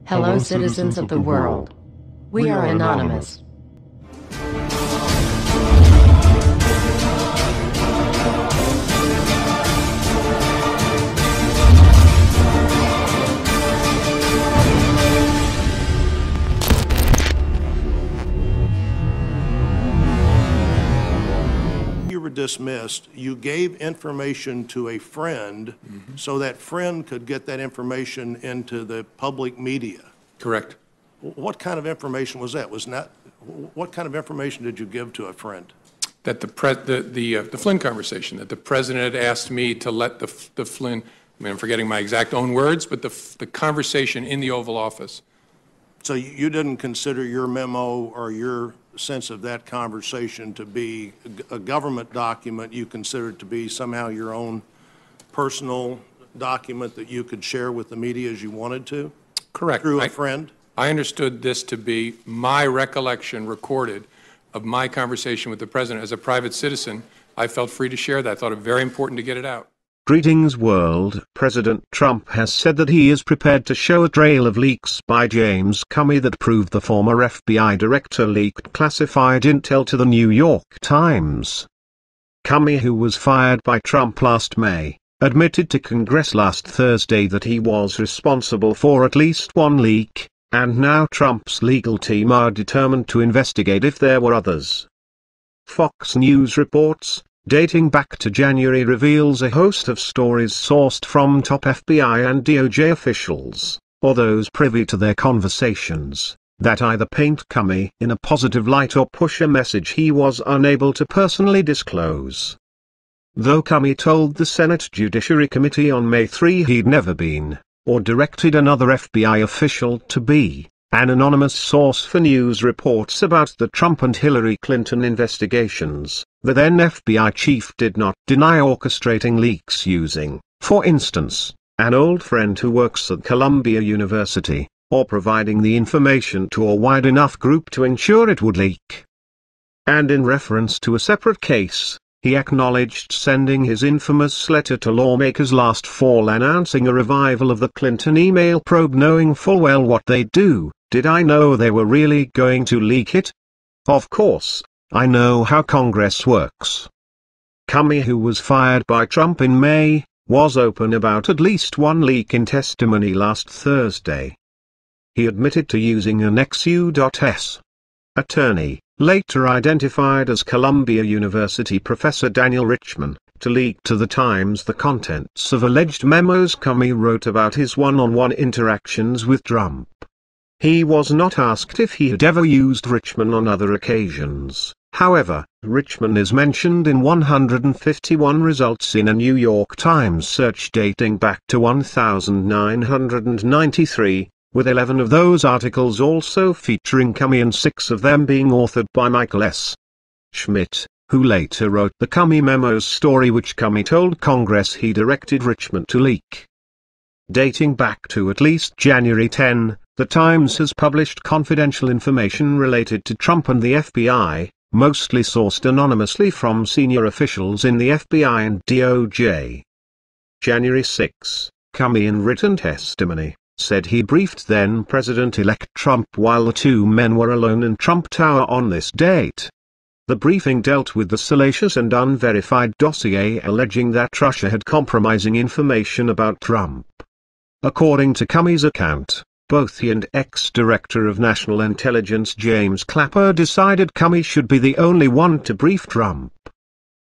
Hello, citizens of the world. We are anonymous. You were dismissed. You gave information to a friend so that friend could get that information into the public media. Correct. What kind of information was that? What kind of information did you give to a friend? That the Flynn conversation, that the president had asked me to let the Flynn, I mean, I'm forgetting my exact own words, but the conversation in the Oval Office. So you didn't consider your memo or your sense of that conversation to be a government document. You considered it to be somehow your own personal document that you could share with the media as you wanted to? Correct. Through a friend? I understood this to be my recollection recorded of my conversation with the president. As a private citizen, I felt free to share that. I thought it very important to get it out. Greetings world. President Trump has said that he is prepared to show a trail of leaks by James Comey that proved the former FBI director leaked classified intel to the New York Times. Comey, who was fired by Trump last May, admitted to Congress last Thursday that he was responsible for at least one leak, and now Trump's legal team are determined to investigate if there were others. Fox News reports, dating back to January, reveals a host of stories sourced from top FBI and DOJ officials, or those privy to their conversations, that either paint Comey in a positive light or push a message he was unable to personally disclose. Though Comey told the Senate Judiciary Committee on May 3 he'd never been, or directed another FBI official to be, an anonymous source for news reports about the Trump and Hillary Clinton investigations, the then FBI chief did not deny orchestrating leaks using, for instance, an old friend who works at Columbia University, or providing the information to a wide enough group to ensure it would leak. And in reference to a separate case, he acknowledged sending his infamous letter to lawmakers last fall announcing a revival of the Clinton email probe, knowing full well what they'd do. Did I know they were really going to leak it? Of course, I know how Congress works. Comey, who was fired by Trump in May, was open about at least one leak in testimony last Thursday. He admitted to using an XU.S. attorney, later identified as Columbia University professor Daniel Richman, to leak to the Times the contents of alleged memos Comey wrote about his one-on-one interactions with Trump. He was not asked if he had ever used Richman on other occasions. However, Richman is mentioned in 151 results in a New York Times search dating back to 1993, with 11 of those articles also featuring Comey and 6 of them being authored by Michael S. Schmidt, who later wrote the Comey memos story which Comey told Congress he directed Richman to leak. Dating back to at least January 10, the Times has published confidential information related to Trump and the FBI, mostly sourced anonymously from senior officials in the FBI and DOJ. January 6, Comey, in written testimony, said he briefed then-President-elect Trump while the two men were alone in Trump Tower on this date. The briefing dealt with the salacious and unverified dossier alleging that Russia had compromising information about Trump. According to Comey's account, both he and ex-Director of National Intelligence James Clapper decided Comey should be the only one to brief Trump.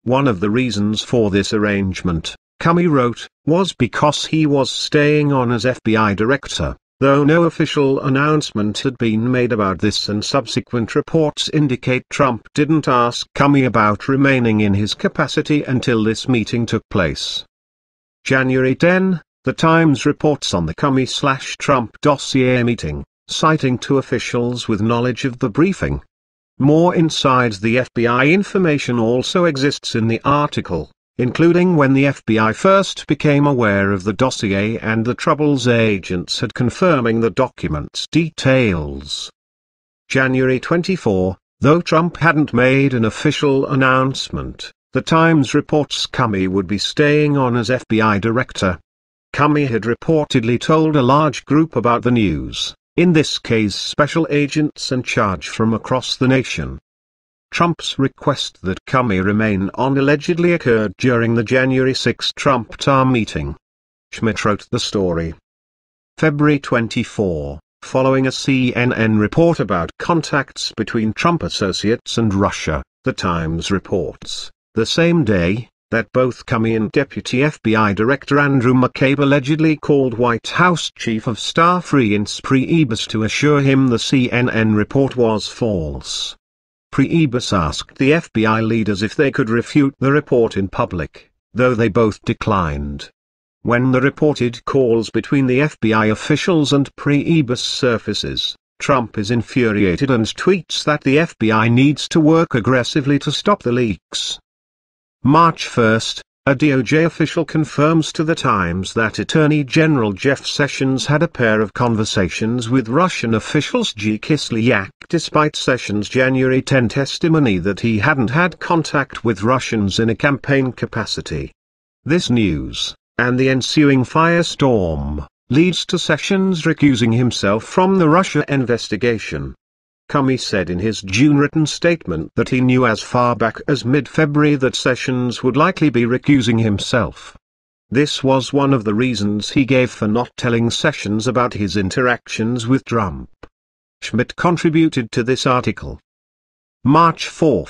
One of the reasons for this arrangement, Comey wrote, was because he was staying on as FBI director, though no official announcement had been made about this, and subsequent reports indicate Trump didn't ask Comey about remaining in his capacity until this meeting took place. January 10, the Times reports on the Comey/Trump dossier meeting, citing 2 officials with knowledge of the briefing. More inside the FBI information also exists in the article, including when the FBI first became aware of the dossier and the troubles agents had confirming the document's details. January 24, though Trump hadn't made an official announcement, the Times reports Comey would be staying on as FBI director. Comey had reportedly told a large group about the news, in this case special agents in charge from across the nation. Trump's request that Comey remain on allegedly occurred during the January 6 Trump Tower meeting. Schmidt wrote the story. February 24, following a CNN report about contacts between Trump associates and Russia, The Times reports, the same day, that both Comey and Deputy FBI Director Andrew McCabe allegedly called White House Chief of Staff Reince Priebus to assure him the CNN report was false. Priebus asked the FBI leaders if they could refute the report in public, though they both declined. When the reported calls between the FBI officials and Priebus surfaces, Trump is infuriated and tweets that the FBI needs to work aggressively to stop the leaks. March 1, a DOJ official confirms to The Times that Attorney General Jeff Sessions had a pair of conversations with Russian officials G. Kislyak despite Sessions' January 10 testimony that he hadn't had contact with Russians in a campaign capacity. This news, and the ensuing firestorm, leads to Sessions recusing himself from the Russia investigation. Comey said in his June written statement that he knew as far back as mid-February that Sessions would likely be recusing himself. This was one of the reasons he gave for not telling Sessions about his interactions with Trump. Schmidt contributed to this article. March 4,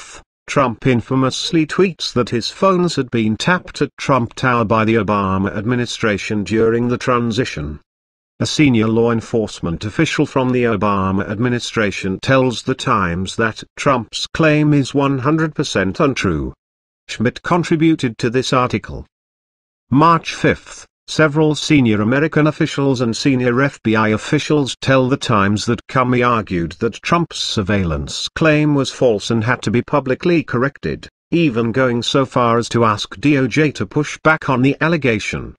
Trump infamously tweets that his phones had been tapped at Trump Tower by the Obama administration during the transition. A senior law enforcement official from the Obama administration tells The Times that Trump's claim is 100% untrue. Schmidt contributed to this article. March 5, several senior American officials and senior FBI officials tell The Times that Comey argued that Trump's surveillance claim was false and had to be publicly corrected, even going so far as to ask DOJ to push back on the allegation.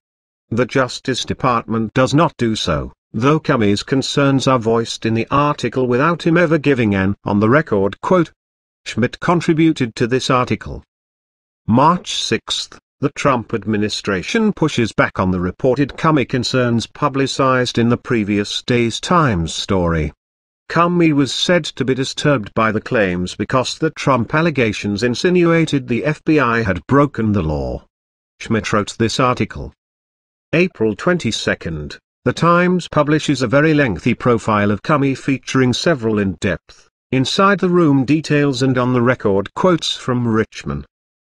The Justice Department does not do so, though Comey's concerns are voiced in the article without him ever giving an on-the-record quote. Schmidt contributed to this article. March 6, the Trump administration pushes back on the reported Comey concerns publicized in the previous day's Times story. Comey was said to be disturbed by the claims because the Trump allegations insinuated the FBI had broken the law. Schmidt wrote this article. April 22, The Times publishes a very lengthy profile of Comey featuring several in-depth, inside-the-room details and on-the-record quotes from Richmond.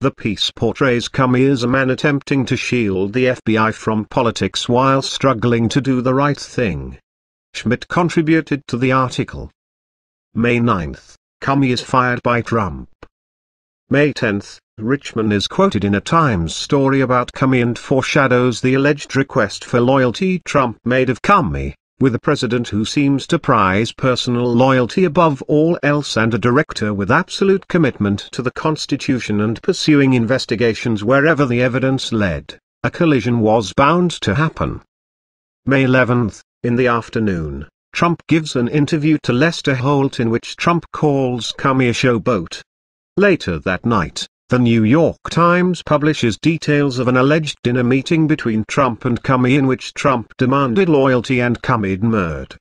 The piece portrays Comey as a man attempting to shield the FBI from politics while struggling to do the right thing. Schmidt contributed to the article. May 9, Comey is fired by Trump. May 10, Richmond is quoted in a Times story about Comey and foreshadows the alleged request for loyalty Trump made of Comey, with a president who seems to prize personal loyalty above all else and a director with absolute commitment to the Constitution and pursuing investigations wherever the evidence led. A collision was bound to happen. May 11, in the afternoon, Trump gives an interview to Lester Holt in which Trump calls Comey a showboat. Later that night, The New York Times publishes details of an alleged dinner meeting between Trump and Comey in which Trump demanded loyalty and Comey demurred.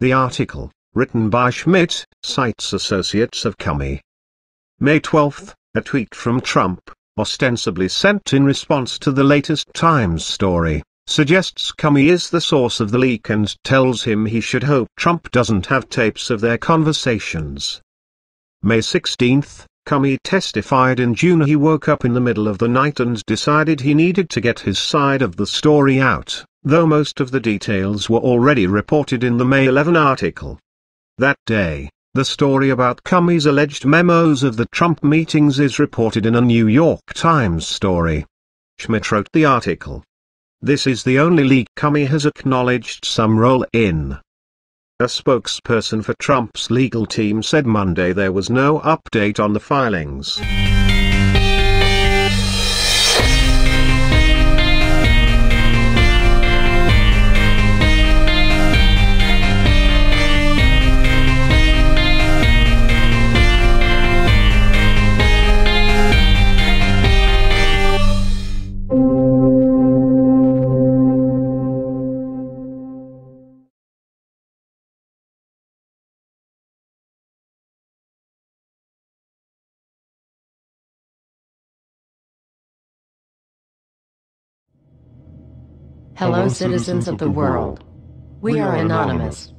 The article, written by Schmidt, cites associates of Comey. May 12, a tweet from Trump, ostensibly sent in response to the latest Times story, suggests Comey is the source of the leak and tells him he should hope Trump doesn't have tapes of their conversations. May 16, Comey testified in June he woke up in the middle of the night and decided he needed to get his side of the story out, though most of the details were already reported in the May 11 article. That day, the story about Comey's alleged memos of the Trump meetings is reported in a New York Times story. Schmidt wrote the article. This is the only leak Comey has acknowledged some role in. A spokesperson for Trump's legal team said Monday there was no update on the filings. Hello, citizens of the world. We are anonymous.